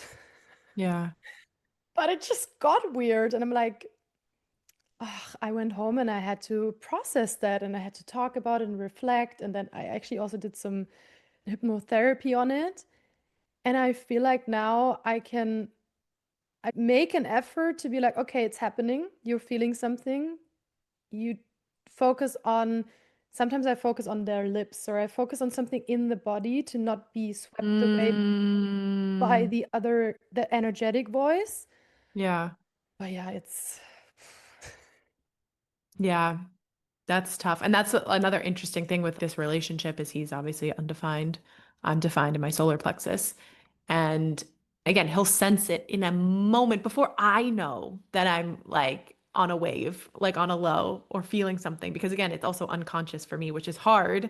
yeah. but it just got weird. And I'm like, ugh, I went home and I had to process that and I had to talk about it and reflect. And then I actually also did some hypnotherapy on it. And I feel like now I make an effort to be like, okay, it's happening. You're feeling something. You focus on, sometimes I focus on their lips or I focus on something in the body to not be swept away by Mm, the energetic voice. yeah. But yeah, it's, Yeah. That's tough. And that's another interesting thing with this relationship is he's obviously undefined. I'm defined in my solar plexus. And again, he'll sense it in a moment before I know that I'm like on a wave, like on a low or feeling something. Because again, it's also unconscious for me, which is hard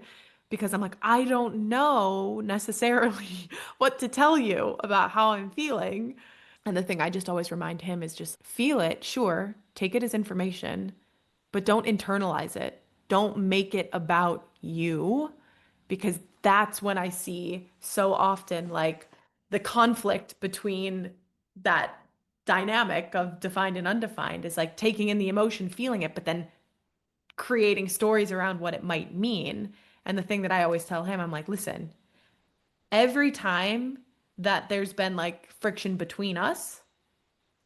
because I'm like, I don't know necessarily what to tell you about how I'm feeling. And the thing I just always remind him is just feel it, sure, take it as information, but don't internalize it. Don't make it about you because that's when I see so often like the conflict between that dynamic of defined and undefined is like taking in the emotion, feeling it, but then creating stories around what it might mean. And the thing that I always tell him, I'm like, listen, every time that there's been like friction between us,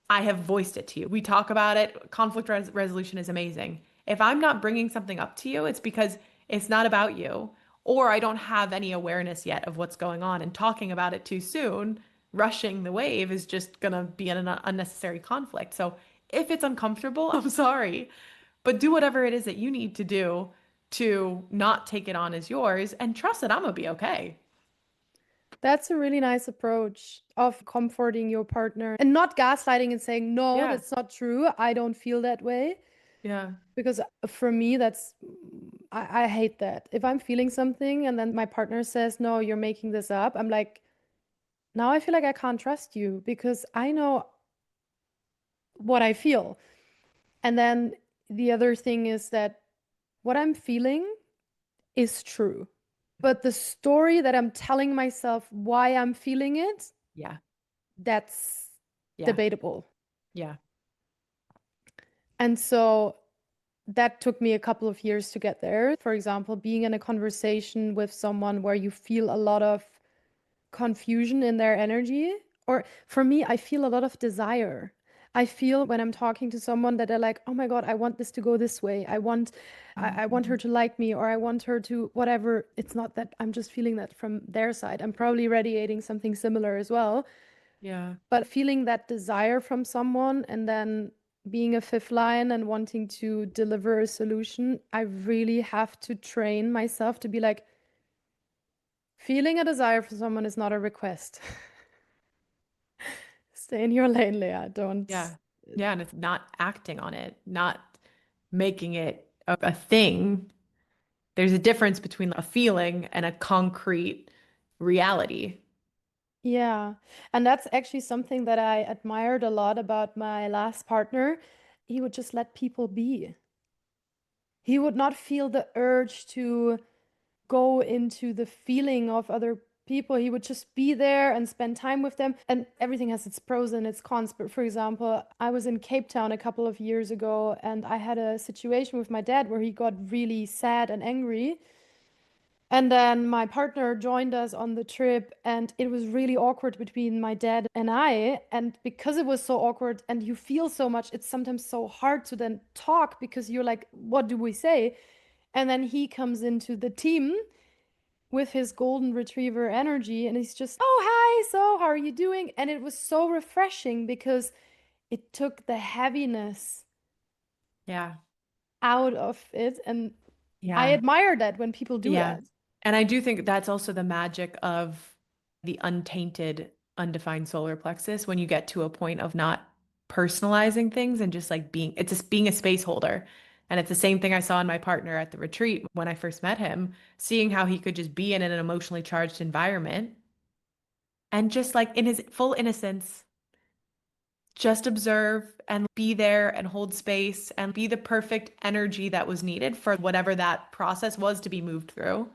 I have voiced it to you. We talk about it. Conflict resolution is amazing. If I'm not bringing something up to you, it's because it's not about you, or I don't have any awareness yet of what's going on. And talking about it too soon, rushing the wave is just going to be an unnecessary conflict. So if it's uncomfortable, I'm sorry, but do whatever it is that you need to do to not take it on as yours and trust that I'm going to be okay. That's a really nice approach of comforting your partner and not gaslighting and saying, no, Yeah. that's not true. I don't feel that way. Yeah. Because for me, I hate that. If I'm feeling something and then my partner says, no, you're making this up, I'm like, now I feel like I can't trust you because I know what I feel. And then the other thing is that what I'm feeling is true. But the story that I'm telling myself why I'm feeling it, Yeah. that's Yeah. debatable. Yeah. And so that took me a couple of years to get there. For example, being in a conversation with someone where you feel a lot of confusion in their energy, or for me, I feel a lot of desire. I feel when I'm talking to someone that they're like, oh my God, I want this to go this way. I want her Mhm. to like me, or I want her to whatever. It's not that I'm just feeling that from their side. I'm probably radiating something similar as well. Yeah. But feeling that desire from someone and then being a fifth line and wanting to deliver a solution, I really have to train myself to be like, feeling a desire for someone is not a request. Stay in your lane, Leah. Don't. Yeah. Yeah. And it's not acting on it, not making it a thing. There's a difference between a feeling and a concrete reality. Yeah. And that's actually something that I admired a lot about my last partner. He would just let people be. He would not feel the urge to go into the feeling of other people. He would just be there and spend time with them. And everything has its pros and its cons. But for example, I was in Cape Town a couple of years ago and I had a situation with my dad where he got really sad and angry. And then my partner joined us on the trip, and it was really awkward between my dad and I. And because it was so awkward and you feel so much, it's sometimes so hard to then talk because you're like, what do we say? And then he comes into the team with his golden retriever energy, and he's just, oh, hi, so how are you doing? And it was so refreshing because it took the heaviness Yeah. out of it. And I Yeah. admire that when people do Yeah. that. And I do think that's also the magic of the untainted, undefined solar plexus when you get to a point of not personalizing things and just like it's just being a space holder. And it's the same thing I saw in my partner at the retreat when I first met him, seeing how he could just be in an emotionally charged environment and just like in his full innocence, just observe and be there and hold space and be the perfect energy that was needed for whatever that process was to be moved through.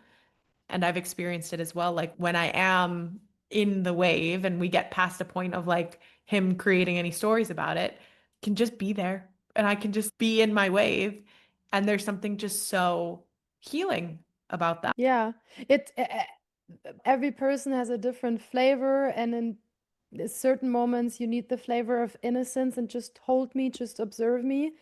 And I've experienced it as well. Like when I am in the wave and we get past a point of like him creating any stories about it, can just be there and I can just be in my wave. And there's something just so healing about that. Yeah, it every person has a different flavor, and in certain moments you need the flavor of innocence and just hold me, just observe me.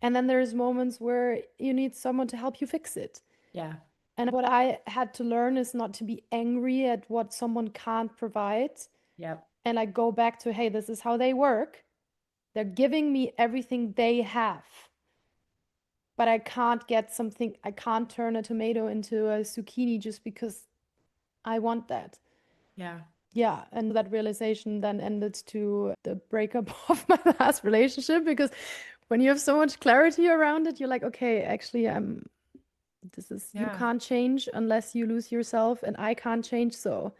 And then there's moments where you need someone to help you fix it. Yeah. And what I had to learn is not to be angry at what someone can't provide Yep. and like go back to, hey, this is how they work. They're giving me everything they have. But I can't get something, I can't turn a tomato into a zucchini just because I want that. Yeah. Yeah, and that realization then ended to the breakup of my last relationship because when you have so much clarity around it, you're like, okay, actually, this is, you Yeah. can't change unless you lose yourself, and I can't change. So,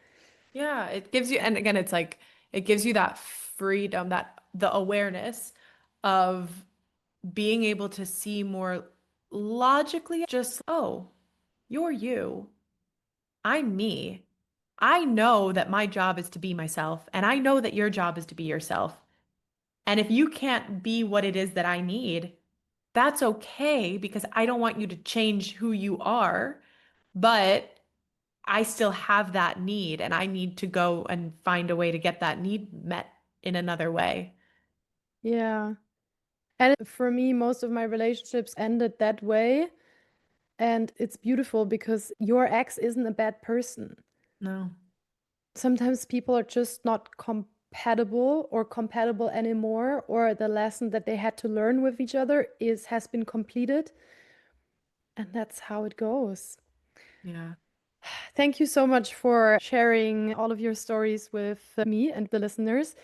Yeah. It gives you, and again, it's like, it gives you that freedom, that the awareness of being able to see more logically, just, oh, you're you. I'm me. I know that my job is to be myself, and I know that your job is to be yourself. And if you can't be what it is that I need, that's okay because I don't want you to change who you are, but I still have that need and I need to go and find a way to get that need met in another way. Yeah. And for me, most of my relationships ended that way. And it's beautiful because your ex isn't a bad person. No. Sometimes people are just not compatible or compatible anymore, or the lesson that they had to learn with each other is has been completed, and that's how it goes. Yeah. Thank you so much for sharing all of your stories with me and the listeners.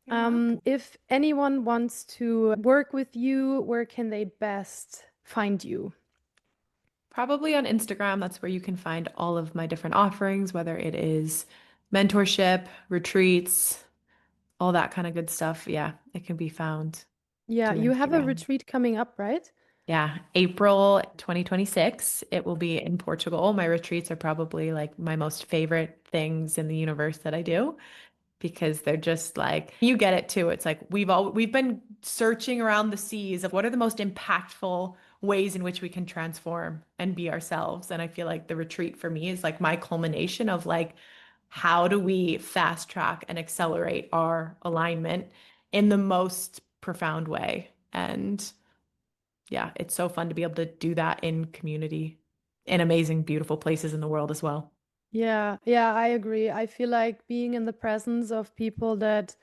You're welcome. If anyone wants to work with you, where can they best find you? Probably on Instagram. That's where you can find all of my different offerings, whether it is mentorship, retreats, all that kind of good stuff. Yeah, it can be found Yeah, through you have a Instagram. retreat coming up, right? Yeah, April 2026. It will be in Portugal. My retreats are probably like my most favorite things in the universe that I do because they're just like you get it too. It's like we've been searching around the seas of what are the most impactful ways in which we can transform and be ourselves. And I feel like the retreat for me is like my culmination of like how do we fast track and accelerate our alignment in the most profound way. And yeah, it's so fun to be able to do that in community in amazing, beautiful places in the world as well. Yeah, yeah, I agree. I feel like being in the presence of people that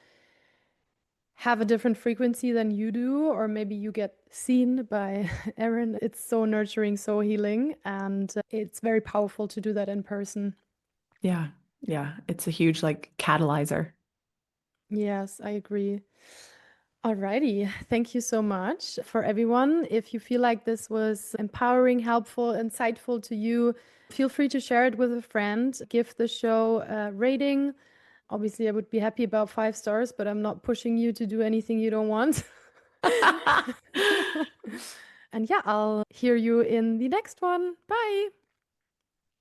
have a different frequency than you do, or maybe you get seen by Erin, it's so nurturing, so healing, and it's very powerful to do that in person. Yeah. Yeah. It's a huge like catalyzer. Yes, I agree. Alrighty, thank you so much for everyone. If you feel like this was empowering, helpful, insightful to you, feel free to share it with a friend. Give the show a rating. Obviously, I would be happy about 5 stars, but I'm not pushing you to do anything you don't want. And yeah, I'll hear you in the next one. Bye.